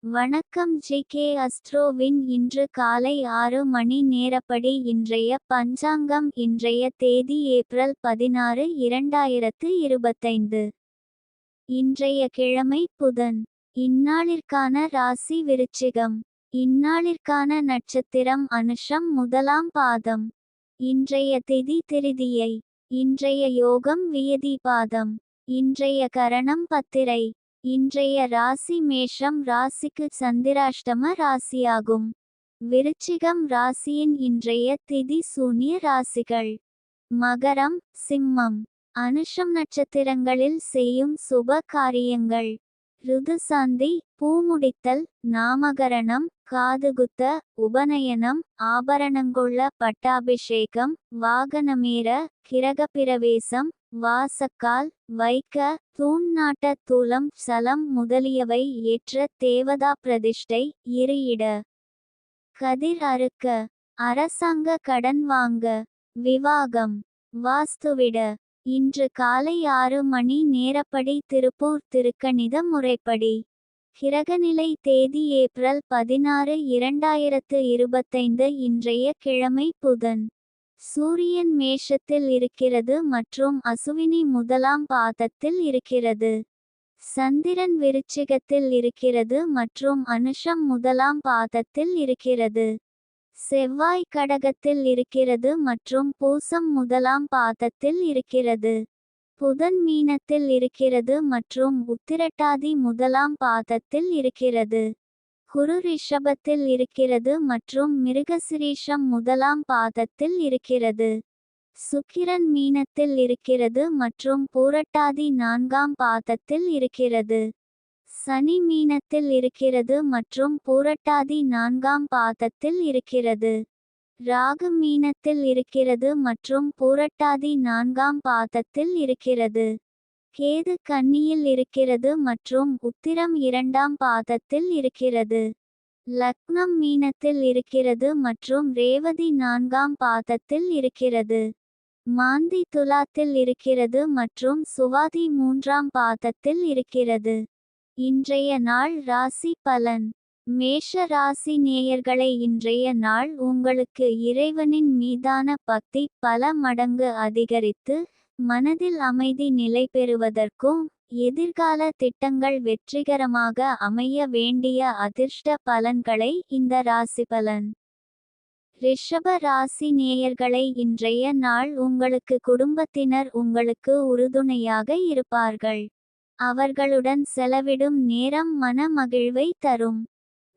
வணக்கம் ஜி.கே. அஸ்ட்ரோவின் இன்று காலை 6 மணி நேரப்படி இன்றைய பஞ்சாங்கம். இன்றைய தேதி ஏப்ரல் 16, 2025. இன்றைய கிழமை புதன். இந்நாளிற்கான ராசி விருச்சிகம். இந்நாளிற்கான நட்சத்திரம் அனுஷம் முதலாம் பாதம். இன்றைய திதி திருதியை. இன்றைய யோகம் வியதிபாதம். இன்றைய கரணம் பத்திரை. இன்றைய ராசி மேஷம் ராசிக்கு சந்திராஷ்டம ராசியாகும். விருச்சிகம் ராசியின் இன்றைய திதி சூன்ய ராசிகள்: மகரம், சிம்மம். அனுஷம் நட்சத்திரங்களில் செய்யும் சுப காரியங்கள்: ருதுசாந்தி, பூமுடித்தல், நாமகரணம், காதுகுத்த, உபநயனம், ஆபரணங்கொள்ள பட்டாபிஷேகம், வாகனமேற, கிரகப்பிரவேசம், வாசக்கால் வைக்க, தூண் நாட்ட, தூலம் சலம் முதலியவை ஏற்ற, தேவதா பிரதிஷ்டை, இட கதிர் அறுக்க, அரசாங்க கடன் வாங்க, விவாகம், வாஸ்துவிட. இன்று காலை 6 மணி நேரப்படி திருப்பூர் திருக்கணித முறைப்படி. கிரகநிலை தேதி ஏப்ரல் 16, 2025. இன்றைய கிழமை புதன். சூரியன் மேஷத்தில் இருக்கிறது மற்றும் அசுவினி முதலாம் பாதத்தில் இருக்கிறது. சந்திரன் விருச்சிகத்தில் இருக்கிறது மற்றும் அனுஷம் முதலாம் பாதத்தில் இருக்கிறது. செவ்வாய் கடகத்தில் இருக்கிறது மற்றும் பூசம் முதலாம் பாதத்தில் இருக்கிறது. புதன் மீனத்தில் இருக்கிறது மற்றும் உத்திரட்டாதி முதலாம் பாதத்தில் இருக்கிறது. குரு ரிஷபத்தில் இருக்கிறது மற்றும் மிருகசிரீஷம் முதலாம் பாதத்தில் இருக்கிறது. சுக்கிரன் மீனத்தில் இருக்கிறது மற்றும் பூரட்டாதி 4ஆம் பாதத்தில் இருக்கிறது. சனி மீனத்தில் இருக்கிறது மற்றும் பூரட்டாதி 4ஆம் பாதத்தில் இருக்கிறது. ராகு மீனத்தில் இருக்கிறது மற்றும் பூரட்டாதி 4ஆம் பாதத்தில் இருக்கிறது. கேது கன்னியில் இருக்கிறது மற்றும் உத்திரம் 2ஆம் பாதத்தில் இருக்கிறது. லக்னம் மீனத்தில் இருக்கிறது மற்றும் ரேவதி 4ஆம் பாதத்தில் இருக்கிறது. மாந்தி துலாத்தில் இருக்கிறது மற்றும் சுவாதி 3ஆம் பாதத்தில் இருக்கிறது. இன்றைய நாள் ராசி பலன். மேஷ ராசி நேயர்களை, இன்றைய நாள் உங்களுக்கு இறைவனின் மீதான பக்தி பல மடங்கு அதிகரித்து, மனதில் அமைதி நிலை பெறுவதற்கும், எதிர்கால திட்டங்கள் வெற்றிகரமாக அமைய வேண்டிய அதிர்ஷ்ட பலன்களை இந்த ராசிபலன். ரிஷப ராசி நேயர்களை, இன்றைய நாள் உங்களுக்கு குடும்பத்தினர் உங்களுக்கு உறுதுணையாக இருப்பார்கள். அவர்களுடன் செலவிடும் நேரம் மன மகிழ்வை தரும்.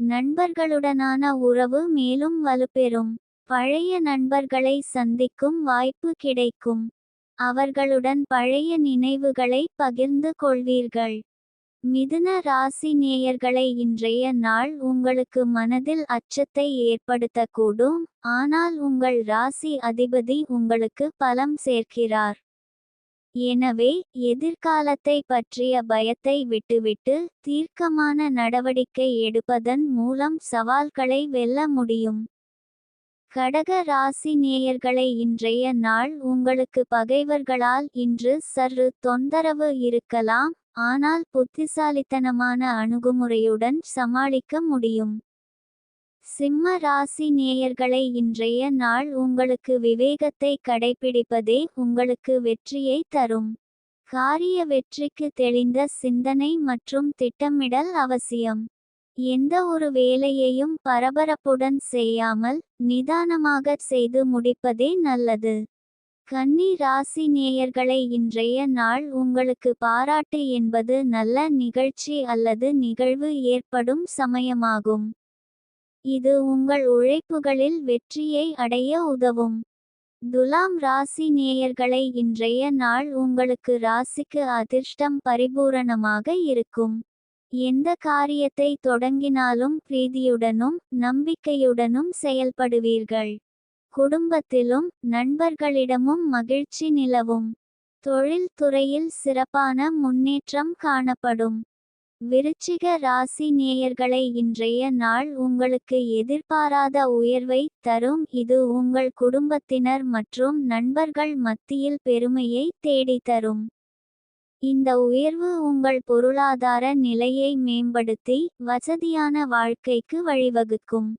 நண்பர்களுடனான உறவு மேலும் வலுப்பெறும். பழைய நண்பர்களை சந்திக்கும் வாய்ப்பு கிடைக்கும். அவர்களுடன் பழைய நினைவுகளை பகிர்ந்து கொள்வீர்கள். மிதுன ராசி நேயர்களை, இன்றைய நாள் உங்களுக்கு மனதில் அச்சத்தை ஏற்படுத்தக்கூடும், ஆனால் உங்கள் ராசி அதிபதி உங்களுக்கு பலம் சேர்க்கிறார். எனவே எதிர்காலத்தை பற்றிய பயத்தை விட்டுவிட்டு தீர்க்கமான நடவடிக்கை எடுப்பதன் மூலம் சவால்களை வெல்ல முடியும். கடக ராசி நேயர்களை, இன்றைய நாள் உங்களுக்கு பகைவர்களால் இன்று சற்று தொந்தரவு இருக்கலாம், ஆனால் புத்திசாலித்தனமான அணுகுமுறையுடன் சமாளிக்க முடியும். சிம்ம ராசி நேயர்களை, இன்றைய நாள் உங்களுக்கு விவேகத்தை கடைபிடிப்பதே உங்களுக்கு வெற்றியை தரும். காரிய வெற்றிக்கு தெளிந்த சிந்தனை மற்றும் திட்டமிடல் அவசியம். எந்த ஒரு வேலையையும் பரபரப்புடன் செய்யாமல் நிதானமாக செய்து முடிப்பதே நல்லது. கன்னி ராசி நேயர்களை, இன்றைய நாள் உங்களுக்கு பாராட்டு என்பது நல்ல நிகழ்ச்சி அல்லது நிகழ்வு ஏற்படும் சமயமாகும். இது உங்கள் உழைப்புகளில் வெற்றியை அடைய உதவும். துலாம் ராசி நேயர்களை, இன்றைய நாள் உங்களுக்கு ராசிக்கு அதிர்ஷ்டம் பரிபூரணமாக இருக்கும். எந்த காரியத்தை தொடங்கினாலும் பிரீதியுடனும் நம்பிக்கையுடனும் செயல்படுவீர்கள். குடும்பத்திலும் நண்பர்களிடமும் மகிழ்ச்சி நிலவும். தொழில் துறையில் சிறப்பான முன்னேற்றம் காணப்படும். விருச்சிக ராசி நேயர்களை, இன்றைய நாள் உங்களுக்கு எதிர்பாராத உயர்வை தரும். இது உங்கள் குடும்பத்தினர் மற்றும் நண்பர்கள் மத்தியில் பெருமையை தேடித்தரும். இந்த உயர்வு உங்கள் பொருளாதார நிலையை மேம்படுத்தி வசதியான வாழ்க்கைக்கு வழிவகுக்கும்.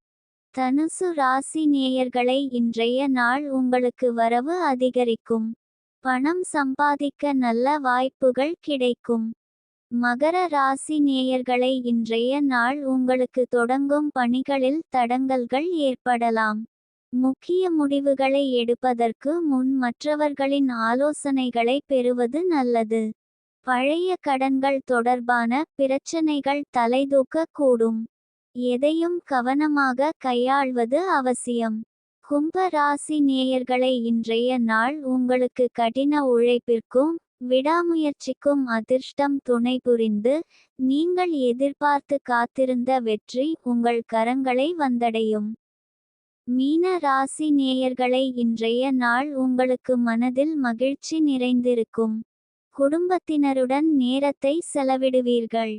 தனுசு ராசி நேயர்களை இன்றைய நாள் உங்களுக்கு வரவு அதிகரிக்கும். பணம் சம்பாதிக்க நல்ல வாய்ப்புகள் கிடைக்கும். மகர ராசி நேயர்களை இன்றைய நாள் உங்களுக்கு தொடங்கும் பணிகளில் தடங்கல்கள் ஏற்படலாம். முக்கிய முடிவுகளை எடுப்பதற்கு முன் மற்றவர்களின் ஆலோசனைகளை பெறுவது நல்லது. பழைய கடன்கள் தொடர்பான பிரச்சனைகள் தலைதூக்க கூடும். எதையும் கவனமாக கையாள்வது அவசியம். கும்ப ராசி நேயர்களை இன்றைய நாள் உங்களுக்கு கடின உழைப்பிற்கும் விடாமுயற்சிக்கும் அதிர்ஷ்டம் துணை புரிந்து நீங்கள் எதிர்பார்த்து காத்திருந்த வெற்றி உங்கள் கரங்களை வந்தடையும். மீன ராசி நேயர்களை இன்றைய நாள் உங்களுக்கு மனதில் மகிழ்ச்சி நிறைந்திருக்கும். குடும்பத்தினருடன் நேரத்தை செலவிடுவீர்கள்.